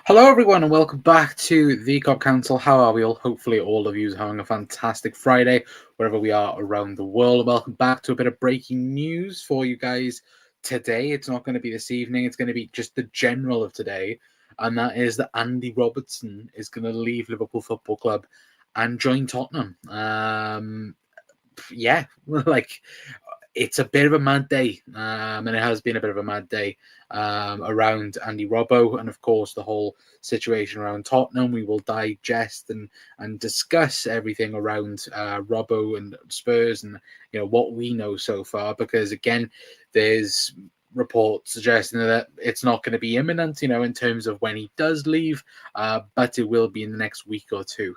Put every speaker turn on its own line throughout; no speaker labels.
Hello, everyone, and welcome back to the Cop Council. How are we all? Hopefully, all of you are having a fantastic Friday, wherever we are around the world. Welcome back to a bit of breaking news for you guys today. It's not going to be this evening, it's going to be just the general of today, and that is that Andy Robertson is going to leave Liverpool Football Club and join Tottenham. Yeah, like it's a bit of a mad day, and it has been a bit of a mad day around Andy Robbo, and of course the whole situation around Tottenham. We will digest and discuss everything around Robbo and Spurs, and what we know so far. Because again, there's reports suggesting that it's not going to be imminent, in terms of when he does leave, but it will be in the next week or two.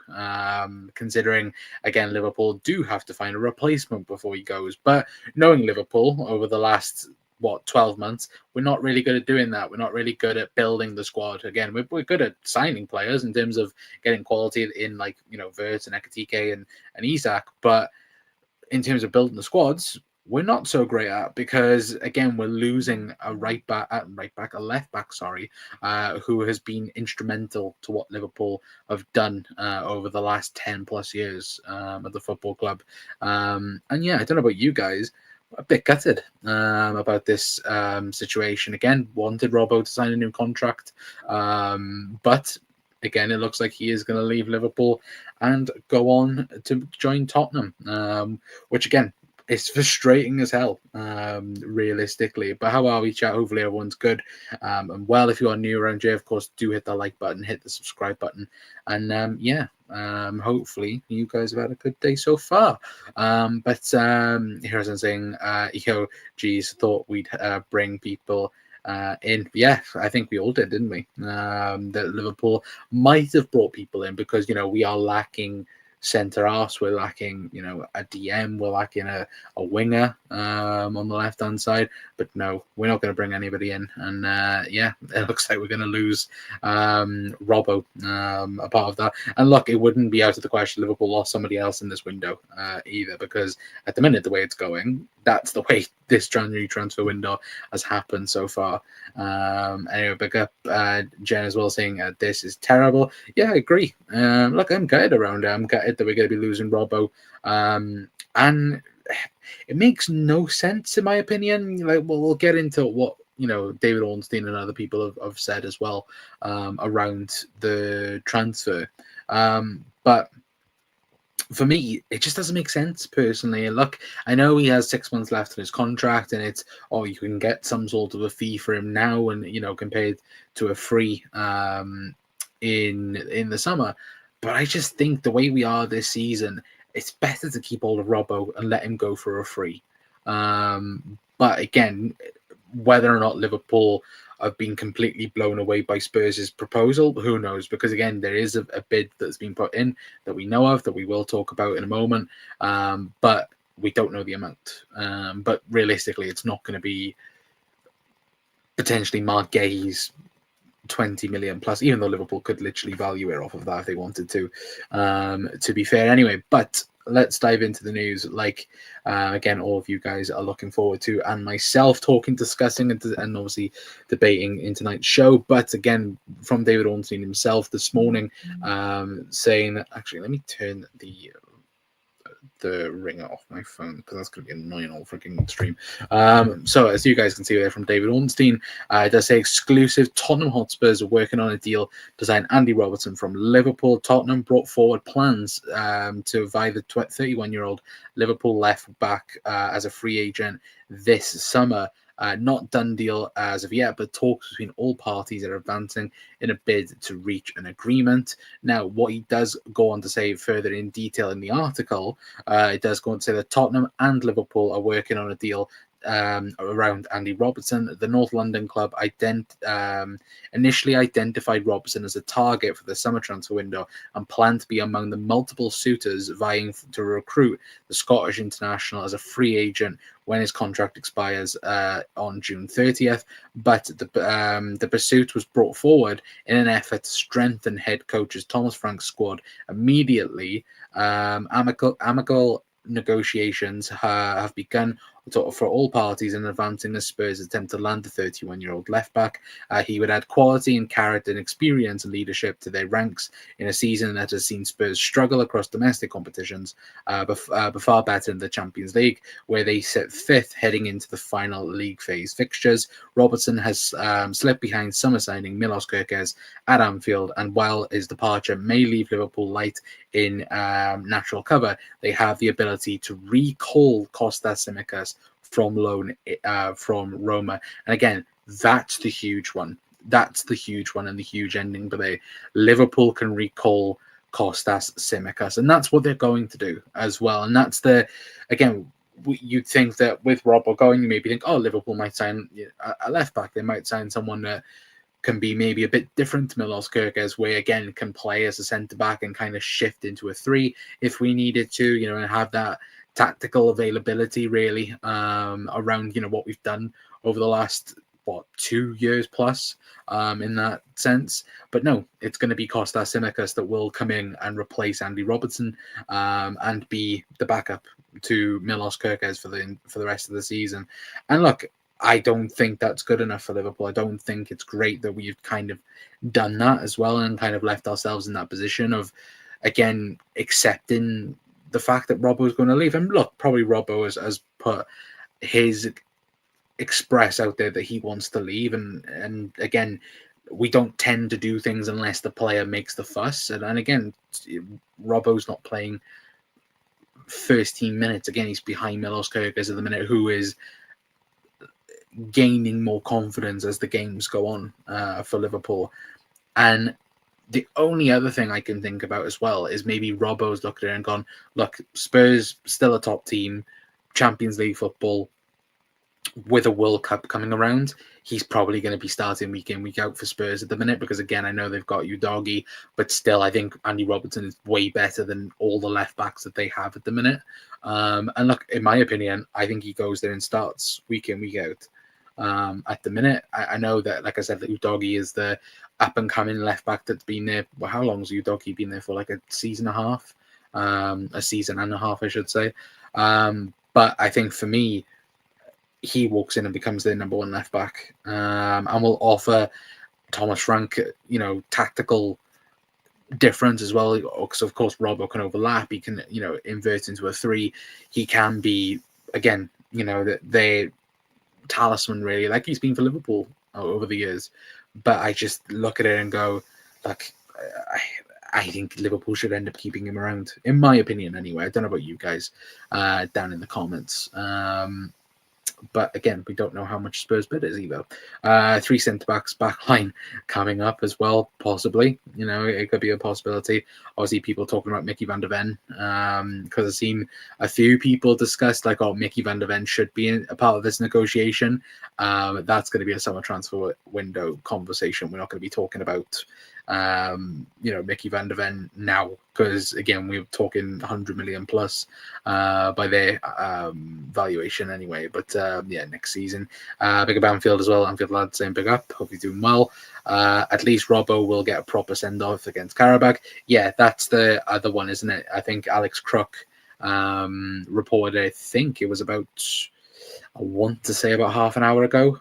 Considering again, Liverpool do have to find a replacement before he goes, but knowing Liverpool over the last 12 months, we're not really good at doing that. We're not really good at building the squad. Again, we're good at signing players in terms of getting quality in, like, Vert and Ekatike and Isak, but in terms of building the squads, we're not so great at, because again, we're losing a a left back, sorry, who has been instrumental to what Liverpool have done over the last 10 plus years at the football club. And yeah, I don't know about you guys, a bit gutted about this situation. Again, wanted Robbo to sign a new contract, but again, it looks like he is going to leave Liverpool and go on to join Tottenham, which again, it's frustrating as hell, realistically. But how are we, chat? Hopefully everyone's good. And well, if you are new around here, of course, do hit the like button, hit the subscribe button. And hopefully you guys have had a good day so far. But here's I'm saying, geez, thought we'd bring people in. Yeah, I think we all did, didn't we? That Liverpool might have brought people in because, we are lacking centre halves, we're lacking, a DM, we're lacking a winger on the left hand side. But no, we're not going to bring anybody in. And yeah, it looks like we're going to lose Robbo, a part of that. And look, it wouldn't be out of the question Liverpool lost somebody else in this window either, because at the minute, the way it's going, that's the way this January transfer window has happened so far. Anyway, big up Jen as well, saying this is terrible. Yeah, I agree. Look, I'm gutted around it. I'm gutted that we're going to be losing Robbo. And it makes no sense, in my opinion. Like, well, we'll get into what David Ornstein and other people have said as well around the transfer. But for me, it just doesn't make sense personally. And look, I know he has 6 months left in his contract, and it's you can get some sort of a fee for him now, and compared to a free in the summer. But I just think the way we are this season, it's better to keep hold of Robbo and let him go for a free. But again, whether or not Liverpool have been completely blown away by Spurs' proposal, who knows? Because again, there is a bid that's been put in that we know of, that we will talk about in a moment, but we don't know the amount. But realistically, it's not going to be potentially Mark Gay's 20 million plus, even though Liverpool could literally value it off of that if they wanted to be fair. Anyway, but let's dive into the news. Like, again, all of you guys are looking forward to, and myself discussing and obviously debating in tonight's show. But again, from David Ornstein himself this morning, saying, actually, let me turn the ringer off my phone, because that's going to be annoying all freaking stream. So as you guys can see there from David Ornstein, it does say exclusive: Tottenham Hotspurs are working on a deal to sign Andy Robertson from Liverpool. Tottenham brought forward plans to vie the 31-year-old Liverpool left back as a free agent this summer. Not done deal as of yet, but talks between all parties are advancing in a bid to reach an agreement. Now, what he does go on to say further in detail in the article, it does go on to say that Tottenham and Liverpool are working on a deal around Andy Robertson. The North London club initially identified Robertson as a target for the summer transfer window and planned to be among the multiple suitors vying to recruit the Scottish international as a free agent when his contract expires on June 30th. But the pursuit was brought forward in an effort to strengthen head coach's Thomas Frank's squad immediately. Amicable negotiations have begun for all parties in advancing the Spurs attempt to land the 31-year-old left-back. He would add quality and character and experience and leadership to their ranks in a season that has seen Spurs struggle across domestic competitions, but far better in the Champions League, where they sit fifth heading into the final league phase fixtures. Robertson has slipped behind summer signing Milos Kerkez at Anfield, and while his departure may leave Liverpool light in natural cover, they have the ability to recall Kostas Tsimikas from loan from Roma. And again, that's the huge one. That's the huge one and the huge ending today. Liverpool can recall Kostas Tsimikas, and that's what they're going to do as well. And that's again, you'd think that with Robbo going, you maybe think, oh, Liverpool might sign a left back. They might sign someone that can be maybe a bit different to Milos Kerkez, where again can play as a centre back and kind of shift into a 3 if we needed to, and have that tactical availability really around what we've done over the last 2 years plus in that sense. But no, it's going to be Kostas Tsimikas that will come in and replace Andy Robertson and be the backup to Milos Kerkez for the rest of the season. And look, I don't think that's good enough for Liverpool. I don't think it's great that we've kind of done that as well and kind of left ourselves in that position of, again, accepting the fact that Robbo is going to leave. And look, probably Robbo has put his express out there that he wants to leave. And again, we don't tend to do things unless the player makes the fuss. And again, Robbo's not playing first team minutes. Again, he's behind Milos Kerkez at the minute, who is gaining more confidence as the games go on for Liverpool. And the only other thing I can think about as well is maybe Robbo's looked at it and gone, look, Spurs still a top team, Champions League football, with a World Cup coming around, he's probably going to be starting week in, week out for Spurs at the minute, because again, I know they've got Udogie, but still, I think Andy Robertson is way better than all the left backs that they have at the minute. And look, in my opinion, I think he goes there and starts week in, week out. At the minute, I know that, like I said, that Udogie is the up and coming left back that's been there. Well, how long has Udogie been there for? Like a season and a half, I should say. But I think for me, he walks in and becomes their number one left back, and will offer Thomas Frank, tactical difference as well. Because of course, Robbo can overlap. He can, invert into a 3. He can be, again, their talisman really, like he's been for Liverpool over the years. But I just look at it and go, like, I think Liverpool should end up keeping him around, in my opinion. Anyway, I don't know about you guys down in the comments. But again, we don't know how much Spurs bid is either. 3 centre-backs back line coming up as well, possibly. It could be a possibility. Obviously, people talking about Mickey van der Ven, because I've seen a few people discuss, like, Mickey van der Ven should be a part of this negotiation. That's going to be a summer transfer window conversation. We're not going to be talking about Mickey van der Ven now, because again, we're talking 100 million plus by their valuation anyway. But next season, big up Anfield as well. Anfield lads saying big up, hope he's doing well. At least Robbo will get a proper send off against Karabakh. Yeah, that's the other one, isn't it? I think Alex Crook reported, I think it was about, I want to say about half an hour ago,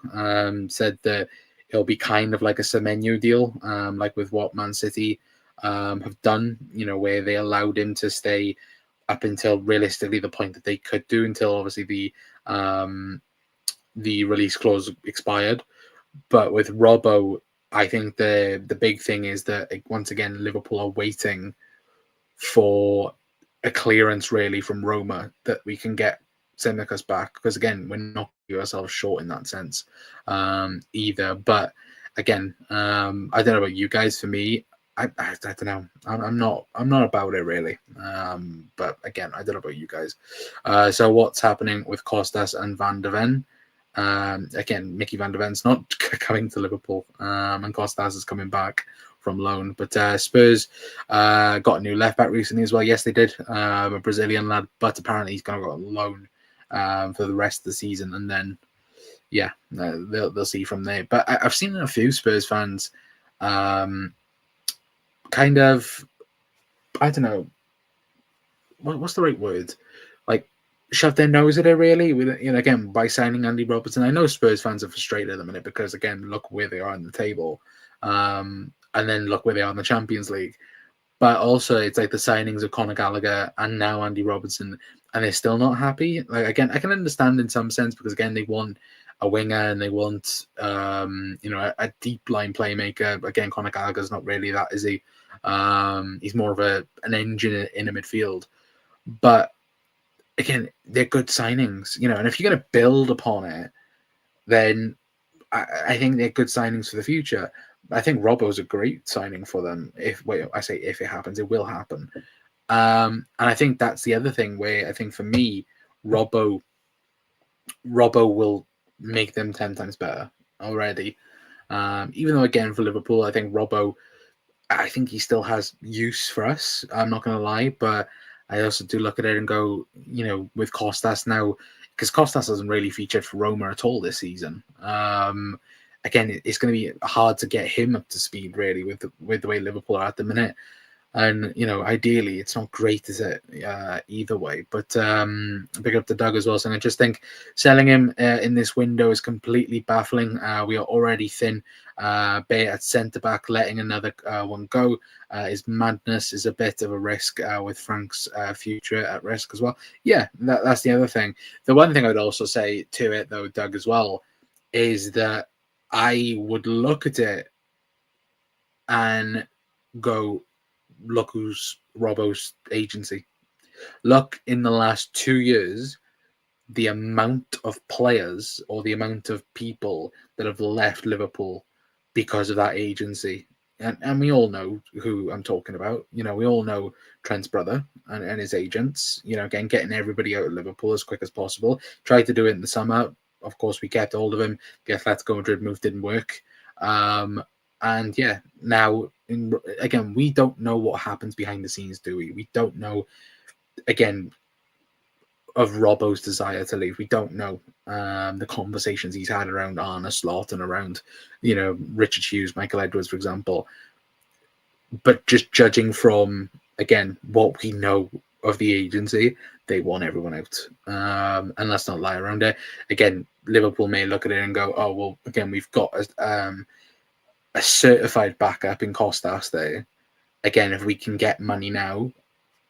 said that it'll be kind of like a Semenyo deal, like with what Man City have done, where they allowed him to stay up until realistically the point that they could do, until obviously the release clause expired. But with Robbo, I think the big thing is that, once again, Liverpool are waiting for a clearance really from Roma that we can get Tsimikas back, because again, we're not giving ourselves short in that sense either. But again, I don't know about you guys. For me, I don't know. I'm not about it really. But again, I don't know about you guys. So what's happening with Kostas and Van der Ven? Again, Mickey van der Ven's not coming to Liverpool, and Kostas is coming back from loan. But Spurs got a new left back recently as well. Yes, they did, a Brazilian lad, but apparently he's going to go on loan for the rest of the season, and then they'll see from there. But I've seen a few Spurs fans kind of, I don't know, what's the right word? Like, shove their nose at it really. With again by signing Andy Robertson. I know Spurs fans are frustrated at the minute because again look where they are in the table, and then look where they are in the Champions League. But also it's like the signings of Conor Gallagher and now Andy Robertson, and they're still not happy. Like again, I can understand in some sense because again they want a winger and they want a deep line playmaker. Again, Conor Gallagher's not really that, is he? He's more of an engine in a midfield, but again, they're good signings, and if you're going to build upon it, then I think they're good signings for the future. I think Robbo's a great signing for them. I say if it happens, it will happen. And I think that's the other thing where I think for me, Robbo will make them 10 times better already. Even though again for Liverpool, I think Robbo, I think he still has use for us. I'm not going to lie, but I also do look at it and go, with Costas now, because Costas hasn't really featured for Roma at all this season. Again, it's going to be hard to get him up to speed really with the way Liverpool are at the minute. And ideally, it's not great, is it? Either way, but big up to Doug as well. So I just think selling him in this window is completely baffling. We are already thin. Bay at centre back, letting another one go is madness. Is a bit of a risk with Frank's future at risk as well. Yeah, that's the other thing. The one thing I would also say to it though, Doug, as well, is that I would look at it and go, look who's Robbo's agency. Look, in the last 2 years, the amount of players or the amount of people that have left Liverpool because of that agency. And we all know who I'm talking about. We all know Trent's brother and his agents, again, getting everybody out of Liverpool as quick as possible. Tried to do it in the summer. Of course, we kept hold of him. The Atletico Madrid move didn't work. And yeah, now, again, we don't know what happens behind the scenes, do we? We don't know, again, of Robbo's desire to leave. We don't know the conversations he's had around Arne Slot and around, Richard Hughes, Michael Edwards, for example. But just judging from, again, what we know of the agency, they want everyone out. And let's not lie around it. Again, Liverpool may look at it and go, oh, well, again, we've got a certified backup in Costas there. Again, if we can get money now,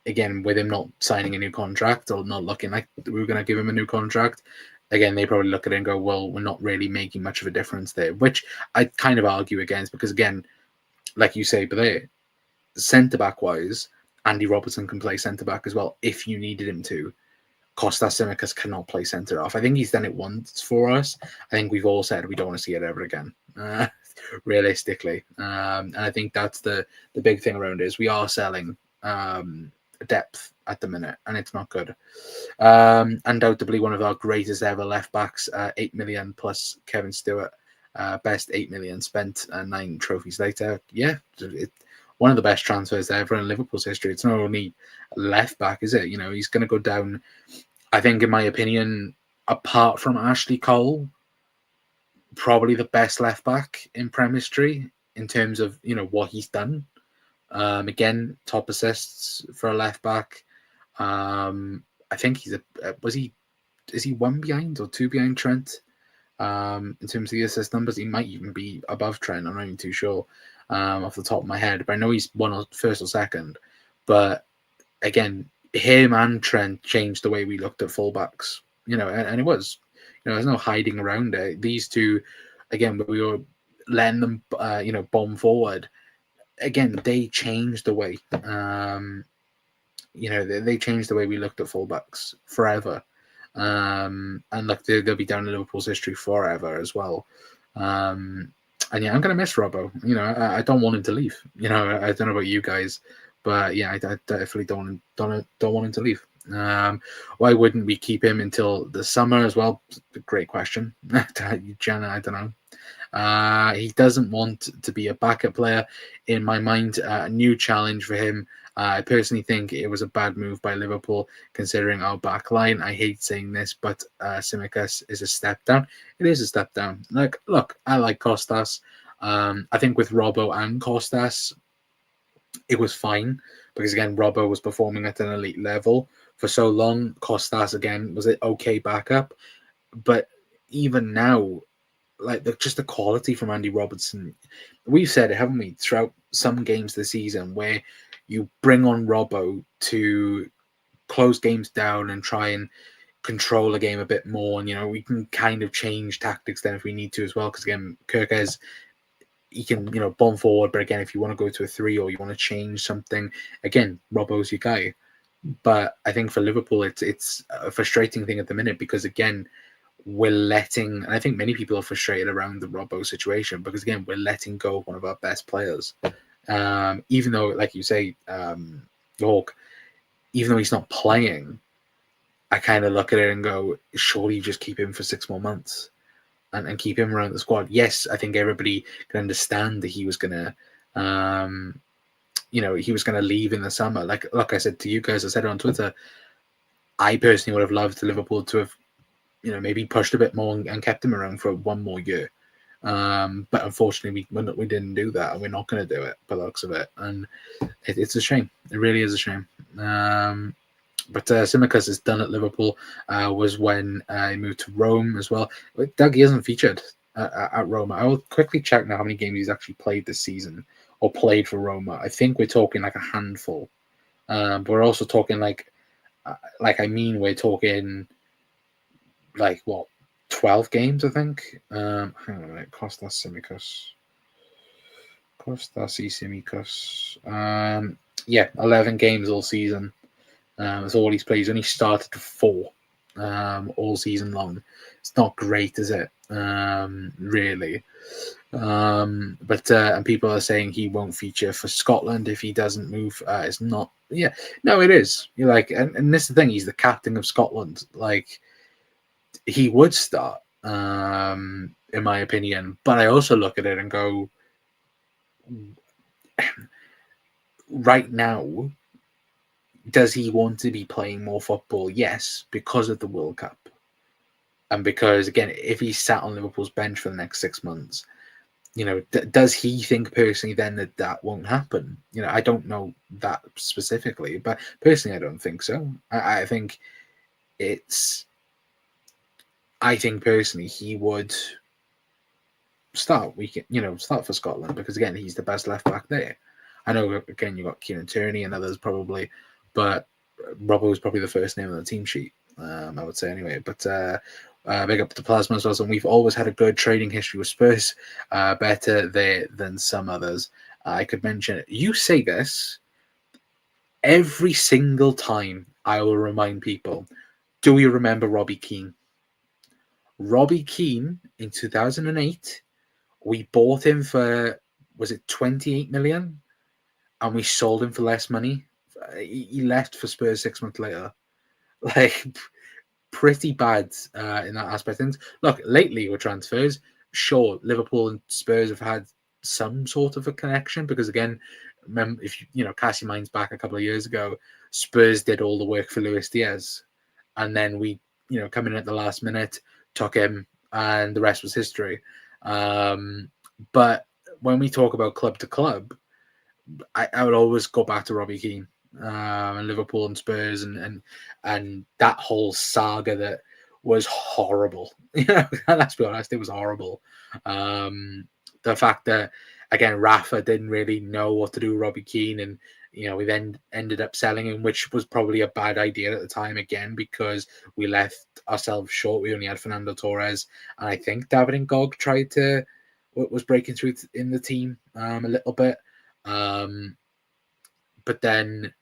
again, with him not signing a new contract or not looking like we were going to give him a new contract, again, they probably look at it and go, well, we're not really making much of a difference there, which I kind of argue against because, again, like you say, but there, centre-back wise, Andy Robertson can play centre-back as well if you needed him to. Kostas Tsimikas cannot play centre-off. I think he's done it once for us. I think we've all said we don't want to see it ever again. Realistically, and I think that's the big thing around it is we are selling depth at the minute, and it's not good. Undoubtedly, one of our greatest ever left backs, 8 million plus Kevin Stewart, best 8 million spent, 9 trophies later. Yeah, one of the best transfers ever in Liverpool's history. It's not only left back, is it? He's going to go down. I think, in my opinion, apart from Ashley Cole, probably the best left back in Premier history in terms of what he's done. Again, top assists for a left back. I think he's is he one behind or two behind Trent? In terms of the assist numbers, he might even be above Trent. I'm not even too sure off the top of my head, but I know he's first or second. But again, him and Trent changed the way we looked at fullbacks. And it was. There's no hiding around it. These two, again, we were letting them, bomb forward. Again, they changed the way. They changed the way we looked at fullbacks forever. And look, they'll be down in Liverpool's history forever as well. And yeah, I'm gonna miss Robbo. I don't want him to leave. I don't know about you guys, but yeah, I definitely don't want him to leave. Why wouldn't we keep him until the summer as well? Great question, Jenna. I don't know. He doesn't want to be a backup player. In my mind, a new challenge for him. I personally think it was a bad move by Liverpool, considering our back line. I hate saying this, but Tsimikas is a step down. It is a step down. Look, I like Costas. I think with Robbo and Costas, it was fine because, again, Robbo was performing at an elite level. for so long. Costas again was an okay backup, but even now, like just the quality from Andy Robertson, we've said it, haven't we, throughout some games this season where you bring on Robbo to close games down and try and control the game a bit more, and we can kind of change tactics then if we need to as well. Because again, Kirkes, he can bomb forward, but again, if you want to go to a 3 or you want to change something, again, Robbo's your guy. But I think for Liverpool, it's a frustrating thing at the minute because again, we're letting, and I think many people are frustrated around the Robbo situation because again, we're letting go of one of our best players. Even though, like you say, Hawk, even though he's not playing, I kind of look at it and go, surely you just keep him for 6 more months and keep him around the squad. Yes, I think everybody can understand that he was gonna, he was gonna leave in the summer. Like I said to you guys, I said it on Twitter. I personally would have loved Liverpool to have, maybe pushed a bit more and kept him around for 1 more year. But unfortunately, we didn't do that, and we're not going to do it by the looks of it. And it's a shame. It really is a shame. But Tsimikas is done at Liverpool. Was when he moved to Rome as well. Doug, he hasn't featured at Roma. I will quickly check now how many games he's actually played this season or played for Roma. I think we're talking like a handful. But we're also talking we're talking like what, 12 games, I think. Hang on a minute. Kostas Tsimikas. Yeah, 11 games all season. That's all he's played. He's only started 4 all season long. It's not great, is it? Really. But and people are saying he won't feature for Scotland if he doesn't move. It's not. Yeah, no, it is. You're like, and this is the thing. He's the captain of Scotland. Like, he would start, in my opinion. But I also look at it and go, right now, does he want to be playing more football? Yes, because of the World Cup. And because, again, if he's sat on Liverpool's bench for the next 6 months, does he think personally then that won't happen? I don't know that specifically, but personally, I don't think so. I think personally he would start start for Scotland because again, he's the best left back there. I know again you got Kieran Tierney and others probably, but Robbo was probably the first name on the team sheet. I would say anyway. But big up to Plasma as well. And we've always had a good trading history with Spurs, better there than some others. I could mention it. You say this every single time. I will remind people. Do you remember Robbie Keane? Robbie Keane in 2008. We bought him for, was it 28 million? And we sold him for less money. He left for Spurs 6 months later. Like, pretty bad in that aspect. And look, lately with transfers, sure, Liverpool and Spurs have had some sort of a connection because, again, remember, if cast your minds back a couple of years ago, Spurs did all the work for Luis Diaz. And then we, come in at the last minute, took him, and the rest was history. But when we talk about club to club, I would always go back to Robbie Keane and Liverpool and Spurs and that whole saga that was horrible. Let's be honest, it was horrible. The fact that again Rafa didn't really know what to do with Robbie Keane, and we then ended up selling him, which was probably a bad idea at the time again because we left ourselves short. We only had Fernando Torres, and I think David Ngog was breaking through in the team a little bit. But then,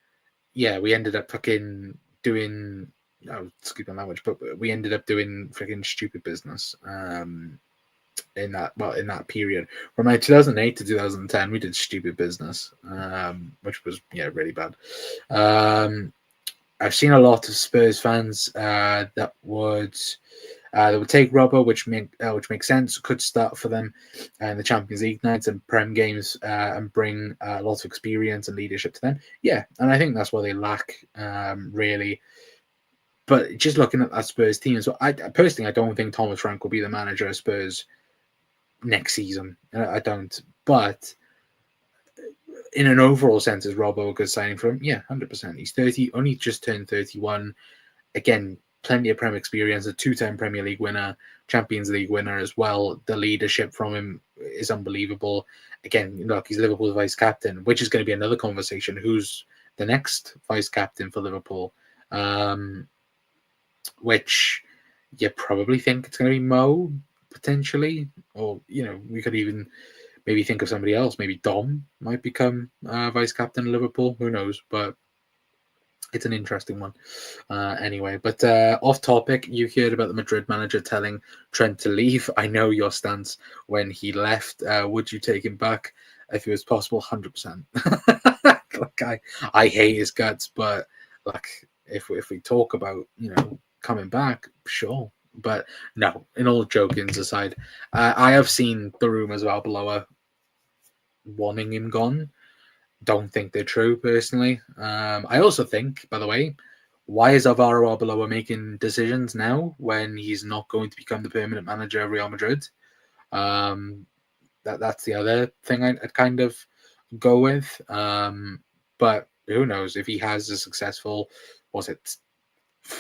yeah, we ended up fucking doing. Oh, excuse my language, but we ended up doing freaking stupid business. In that period from 2008 to 2010, we did stupid business, which was really bad. I've seen a lot of Spurs fans that would take Robbo, which makes sense. Could start for them in the Champions League nights and Prem games and bring a lot of experience and leadership to them. Yeah, and I think that's what they lack, really. But just looking at that Spurs team, so I personally don't think Thomas Frank will be the manager of Spurs next season. I don't. But in an overall sense, is Robbo a good signing for him? Yeah, 100%. He's 30, only just turned 31. Again, plenty of Prem experience, a 2-time Premier League winner, Champions League winner as well. The leadership from him is unbelievable. Again, look, he's Liverpool's vice captain, which is going to be another conversation. Who's the next vice captain for Liverpool? Which you probably think it's going to be Mo, potentially. Or, we could even maybe think of somebody else. Maybe Dom might become vice captain of Liverpool. Who knows? But it's an interesting one. Anyway, but off topic, you heard about the Madrid manager telling Trent to leave. I know your stance when he left. Would you take him back if it was possible? 100%. Like, I hate his guts, but like if we talk about coming back, sure. But no, in all jokings aside, I have seen the rumours about Arbeloa wanting him gone. Don't think they're true, personally. I also think, by the way, why is Alvaro Arbeloa making decisions now when he's not going to become the permanent manager of Real Madrid? That's the other thing I'd kind of go with. But who knows if he has a successful, 4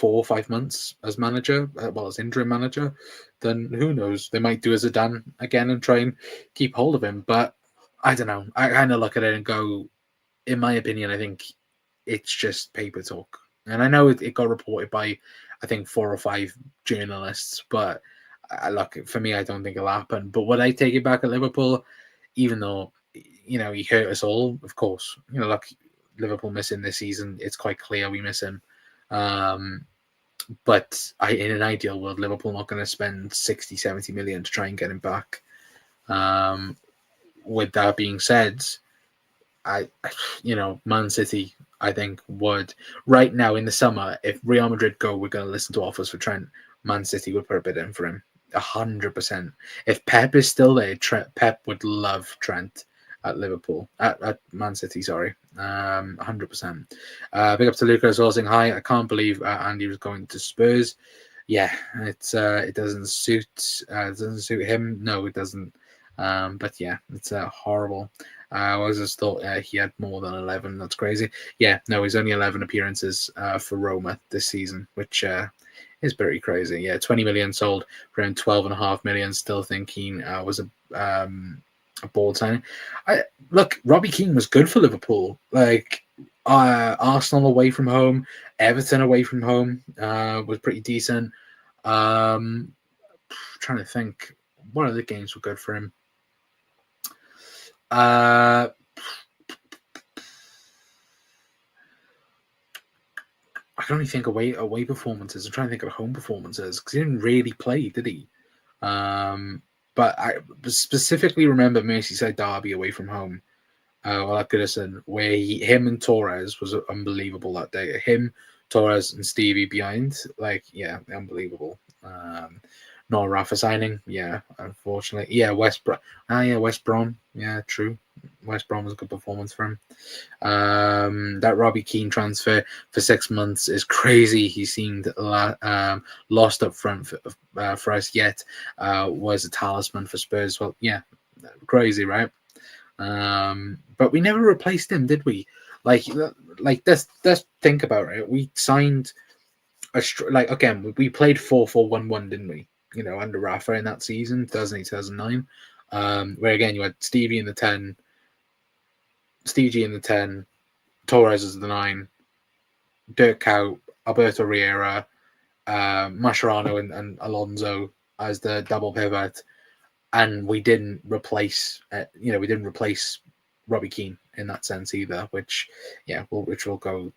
or 5 months as manager, as interim manager, then who knows? They might do as Zidane again and try and keep hold of him. But I don't know. I kind of look at it and go, in my opinion, I think it's just paper talk. And I know it got reported by, I think, 4 or 5 journalists, but look, for me, I don't think it'll happen. But would I take it back at Liverpool, even though, he hurt us all, of course. Look, Liverpool missing this season, it's quite clear we miss him. But in an ideal world, Liverpool not going to spend 60, 70 million to try and get him back. With that being said, Man City, I think, would right now in the summer, if Real Madrid go, we're going to listen to offers for Trent. Man City would put a bid in for him, 100%. If Pep is still there, Pep would love Trent at Liverpool, at Man City. Sorry, 100%. Big up to Luca as well, saying hi. I can't believe Andy was going to Spurs. Yeah, it doesn't suit him. No, it doesn't. But yeah, it's horrible. I just thought he had more than 11. That's crazy. Yeah, no, he's only 11 appearances for Roma this season, which is pretty crazy. Yeah, 20 million sold for around 12.5 million. Still thinking was a bold signing. Look, Robbie Keane was good for Liverpool. Like Arsenal away from home, Everton away from home was pretty decent. Trying to think, what other games were good for him? I can only think away performances. I'm trying to think of home performances because he didn't really play, did he? But I specifically remember Merseyside derby away from home. At Goodison, where him and Torres was unbelievable that day. Him, Torres, and Stevie behind, unbelievable. Not a Rafa signing, unfortunately. Yeah, West Brom. West Brom. Yeah, true. West Brom was a good performance for him. That Robbie Keane transfer for 6 months is crazy. He seemed lost up front for us, yet was a talisman for Spurs. Well, yeah, crazy, right? But we never replaced him, did we? Let's think about it. We signed again, we played 4-4-1-1, didn't we? Under Rafa in that season, 2008-2009. Where again you had Stevie in the 10, Stevie G in the 10, Torres as the 9, Dirk Kuyt, Alberto Riera, Mascherano and Alonso as the double pivot, and we didn't replace Robbie Keane in that sense either, which will go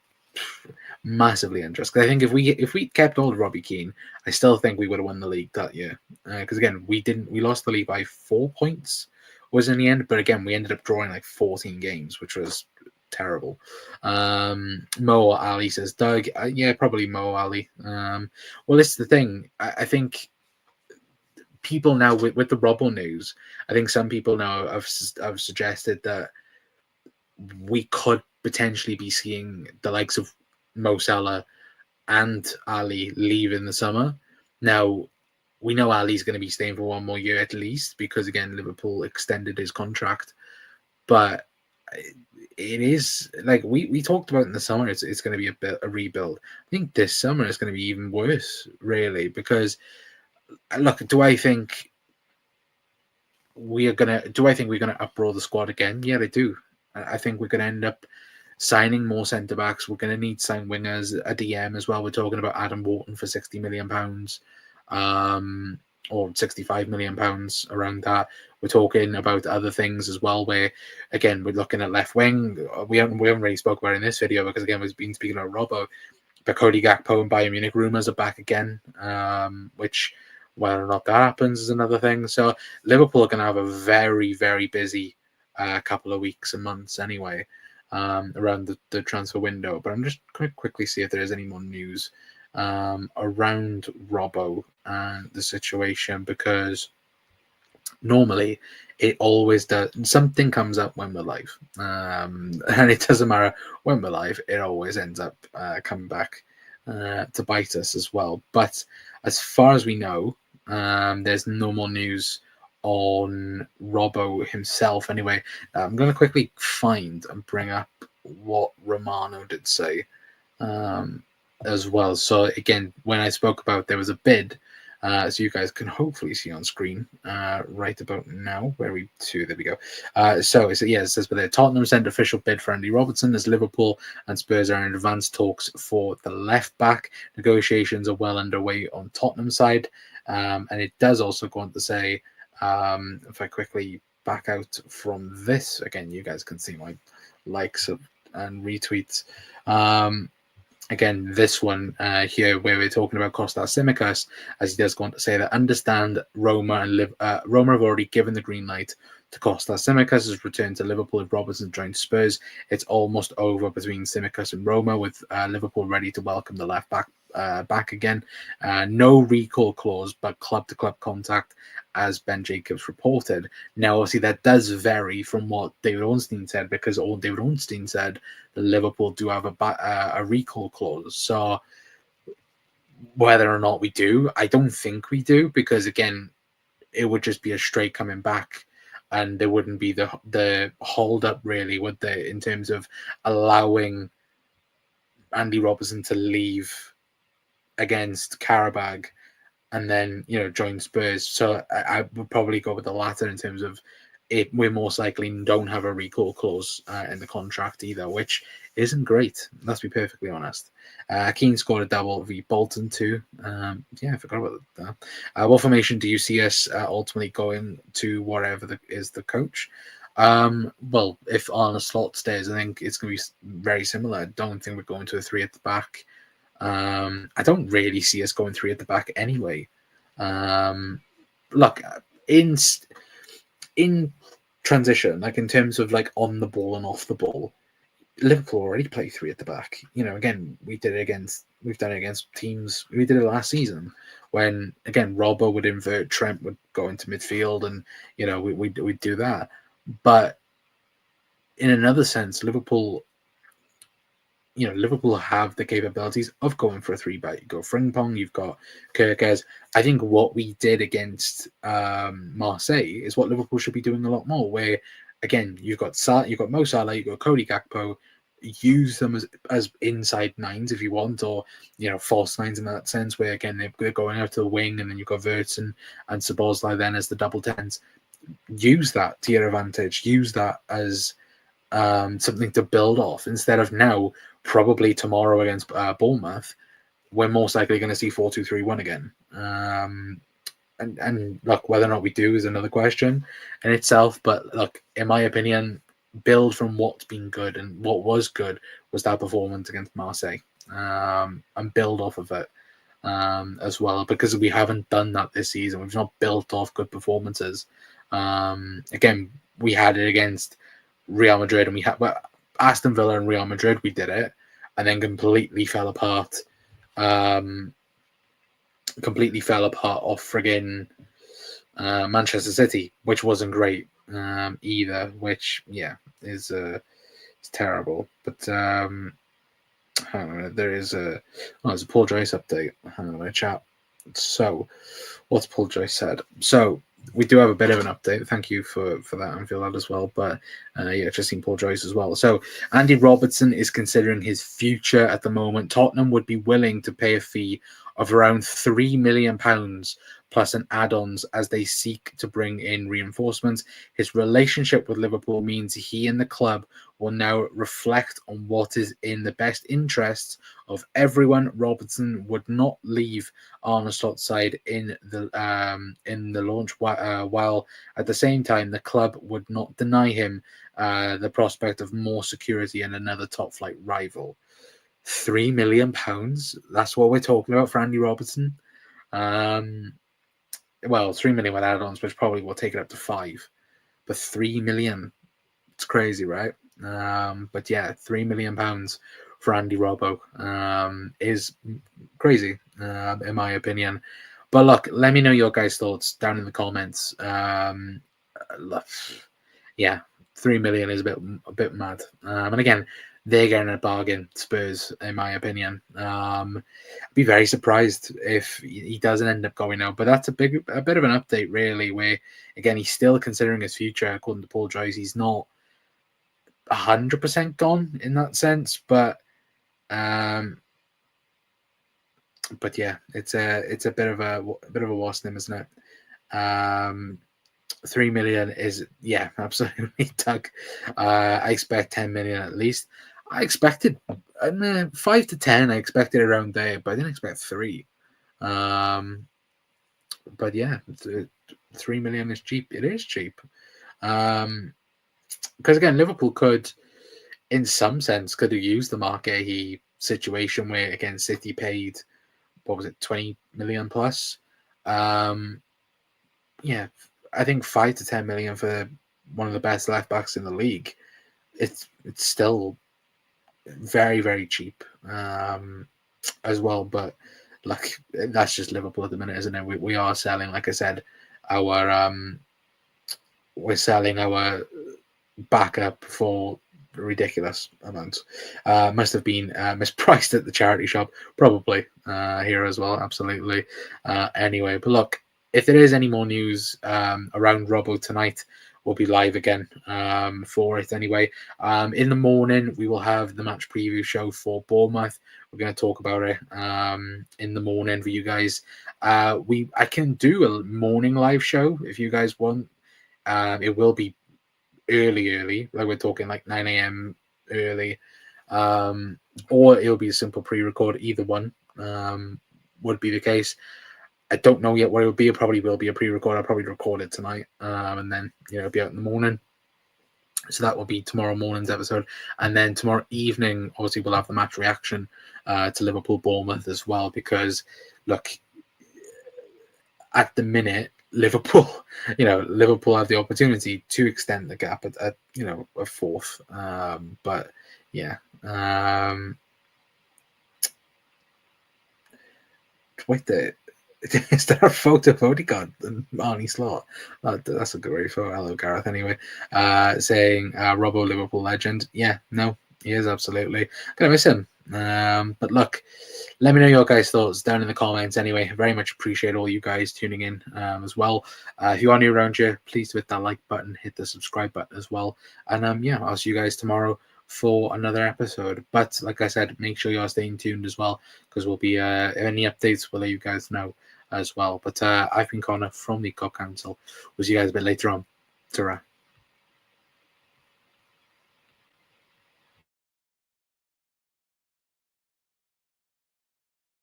massively interesting. I think if we kept hold of Robbie Keane, I still think we would have won the league that year. Because again, we lost the league by 4 points was in the end, but again we ended up drawing like 14 games, which was terrible. Mo Ali says Doug, probably Mo Ali. Well, this is the thing. I think people now with the Robbo news, I think some people now have suggested that we could potentially be seeing the likes of Mo Salah and Ali leave in the summer. Now, we know Ali's going to be staying for 1 more year at least because, again, Liverpool extended his contract. But it is like we talked about in the summer. It's going to be a rebuild. I think this summer is going to be even worse, really, because look, do I think we're gonna uproar the squad again? Yeah, I do. I think we're gonna end up signing more centre backs. We're gonna need to sign wingers, a DM as well. We're talking about Adam Wharton for £60 million, or £65 million, around that. We're talking about other things as well. Where again, we're looking at left wing. We haven't really spoke about it in this video because again we've been speaking about Robbo. But Cody Gakpo and Bayern Munich rumours are back again, which whether or not that happens is another thing. So Liverpool are going to have a very, very busy couple of weeks and months anyway, around the transfer window. But I'm just going to quickly see if there is any more news around Robbo and the situation, because normally it always does. Something comes up when we're live, and it doesn't matter when we're live, it always ends up coming back to bite us as well. But as far as we know, there's no more news on Robbo himself anyway. I'm going to quickly find and bring up what Romano did say as well. So again, when I spoke about there was a bid, as you guys can hopefully see on screen right about now. There we go. So it says, but Tottenham sent official bid for Andy Robertson as Liverpool and Spurs are in advanced talks for the left back. Negotiations are well underway on Tottenham's side, and it does also go on to say, if I quickly back out from this again, you guys can see my likes and retweets. Again, this one here where we're talking about Kostas Tsimikas, as he does go on to say that understand Roma and Roma have already given the green light to Kostas Tsimikas' return to Liverpool if Robertson joins Spurs. It's almost over between Tsimikas and Roma, with Liverpool ready to welcome the left back back again. No recall clause, but club-to-club contact, as Ben Jacobs reported. Now, obviously, that does vary from what David Ornstein said, because all David Ornstein said that Liverpool do have a recall clause. So whether or not we do, I don't think we do, because, again, it would just be a straight coming back, and there wouldn't be the hold up, really, would there, in terms of allowing Andy Robertson to leave against Karabag and then join Spurs. So I would probably go with the latter, in terms of it. We most likely don't have a recall clause in the contract either, which isn't great. Let's be perfectly honest. Keane scored a double v Bolton too. I forgot about that. What formation do you see us ultimately going to, whatever is the coach? Well, if Arne Slot stays, I think it's going to be very similar. I don't think we're going to a 3 at the back. I don't really see us going 3 at the back anyway. Look, in transition, like in terms of like on the ball and off the ball, Liverpool already play 3 at the back. Again, we've done it against teams. We did it last season when, again, Robbo would invert, Trent would go into midfield, and we'd do that. But in another sense, Liverpool have the capabilities of going for a 3-back. You've got Frimpong, you've got Kirkes. I think what we did against Marseille is what Liverpool should be doing a lot more, where, again, you've got Mo Salah, you've got Cody Gakpo. Use them as inside nines if you want, or false nines in that sense, where, again, they're going out to the wing, and then you've got Robertson and Szoboszlai then as the double tens. Use that to your advantage. Use that as something to build off, instead of now, probably tomorrow against Bournemouth, we're most likely going to see 4-2-3-1 again. And look, whether or not we do is another question in itself. But look, in my opinion, build from what's been good, and what was good was that performance against Marseille, and build off of it as well, because we haven't done that this season. We've not built off good performances. Again, we had it against Real Madrid, and we had Aston Villa and Real Madrid. We did it, and then completely fell apart. Off friggin' Manchester City, which wasn't great either. Which is terrible. But hang on, there's a Paul Joyce update. Hang on, chat. So, what's Paul Joyce said? So, we do have a bit of an update. Thank you for that, Anfield lad, as well. But yeah, just seen Paul Joyce as well. So Andy Robertson is considering his future at the moment. Tottenham would be willing to pay a fee of around £3 million plus an add-ons as they seek to bring in reinforcements. His relationship with Liverpool means he and the club will now reflect on what is in the best interests of everyone. Robertson would not leave Arne Slot's side in the launch, while at the same time the club would not deny him the prospect of more security and another top flight rival. £3 million. That's what we're talking about for Andy Robertson. Well, 3 million with add-ons, which probably will take it up to 5. But 3 million, it's crazy, right? But yeah, £3 million for Andy Robbo is crazy, in my opinion. But look, let me know your guys' thoughts down in the comments. Yeah, 3 million is a bit mad. And again, they're getting a bargain, Spurs, in my opinion. I'd be very surprised if he doesn't end up going out. But that's a bit of an update, really, where again he's still considering his future. According to Paul Joyce, he's not 100% gone in that sense, but yeah, it's a bit of a wasp, isn't it? 3 million is, yeah, absolutely, Doug. I expect 10 million at least. I expected 5 to 10. I expected around there, but I didn't expect 3. But yeah, 3 million is cheap. It is cheap. Because again, Liverpool could, in some sense, could have used the Mark Gahey situation where again City paid, what was it, 20 million plus. Yeah, I think 5 to 10 million for one of the best left backs in the league. It's still very, very cheap as well. But like, that's just Liverpool at the minute, isn't it? We are selling, like I said, we're selling our backup for ridiculous amounts. Must have been mispriced at the charity shop, probably here as well. Absolutely. Anyway, but look, if there is any more news around Robbo tonight, we'll be live again for it anyway. In the morning, we will have the match preview show for Bournemouth. We're going to talk about it in the morning for you guys. I can do a morning live show if you guys want. It will be early, like we're talking like 9 a.m. early, or it'll be a simple pre-record. Either one would be the case. I don't know yet what it would be. It probably will be a pre-record. I'll probably record it tonight, and then it'll be out in the morning. So that will be tomorrow morning's episode, and then tomorrow evening, obviously, we'll have the match reaction to Liverpool Bournemouth as well. Because look, at the minute, Liverpool have the opportunity to extend the gap at a fourth. But yeah. Wait there. Is there a photo of Odegaard and Arne Slot? That's a great photo. Hello, Gareth. Anyway, saying Robbo Liverpool legend. Yeah, no, he is absolutely. Gonna miss him. But look, let me know your guys' thoughts down in the comments. Anyway, very much appreciate all you guys tuning in as well. If you are new around here, please hit that like button, hit the subscribe button as well. And yeah, I'll see you guys tomorrow for another episode. But like I said, make sure you are staying tuned as well, because we'll be any updates, we'll let you guys know as well. But I've been Connor from the COP Council. We'll see you guys a bit later on. Ta-ra.